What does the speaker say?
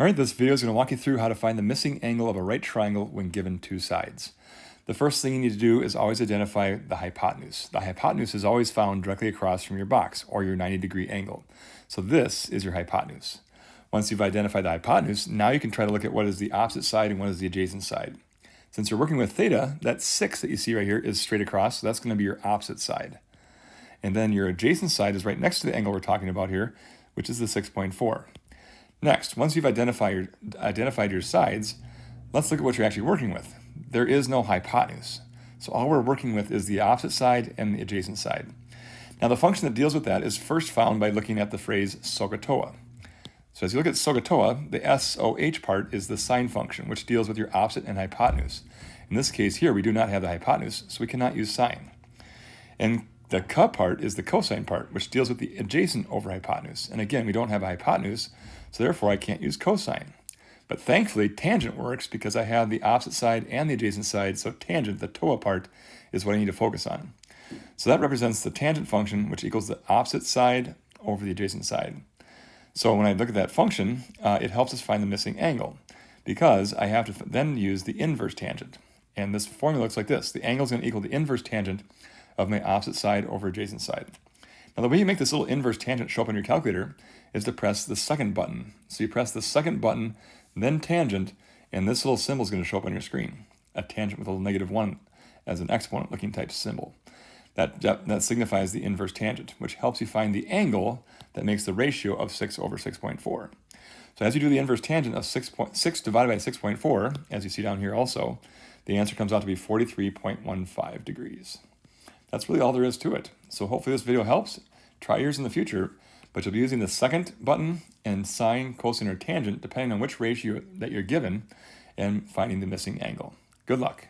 All right, this video is going to walk you through how to find the missing angle of a right triangle when given two sides. The first thing you need to do is always identify the hypotenuse. The hypotenuse is always found directly across from your box or your 90-degree angle. So this is your hypotenuse. Once you've identified the hypotenuse, now you can try to look at what is the opposite side and what is the adjacent side. Since you're working with theta, that 6 that you see right here is straight across, so that's going to be your opposite side. And then your adjacent side is right next to the angle we're talking about here, which is the 6.4. Next, once you've identified your sides, let's look at what you're actually working with. There is no hypotenuse. So all we're working with is the opposite side and the adjacent side. Now the function that deals with that is first found by looking at the phrase SohCahToa. So as you look at SohCahToa, the SOH part is the sine function, which deals with your opposite and hypotenuse. In this case here, we do not have the hypotenuse, so we cannot use sine. And the Ka part is the cosine part, which deals with the adjacent over hypotenuse. And again, we don't have a hypotenuse, so therefore I can't use cosine. But thankfully, tangent works because I have the opposite side and the adjacent side, so tangent, the TOA part, is what I need to focus on. So that represents the tangent function, which equals the opposite side over the adjacent side. So when I look at that function, it helps us find the missing angle because I have to then use the inverse tangent. And this formula looks like this. The angle is going to equal the inverse tangent of my opposite side over adjacent side. Now the way you make this little inverse tangent show up on your calculator is to press the second button. So you press the second button, then tangent, and this little symbol is going to show up on your screen. A tangent with a little -1 as an exponent looking type symbol. That signifies the inverse tangent, which helps you find the angle that makes the ratio of 6 over 6.4. So as you do the inverse tangent of 6 divided by 6.4, as you see down here also, the answer comes out to be 43.15 degrees. That's really all there is to it. So hopefully this video helps. Try yours in the future, but you'll be using the second button and sine, cosine, or tangent, depending on which ratio that you're given, and finding the missing angle. Good luck.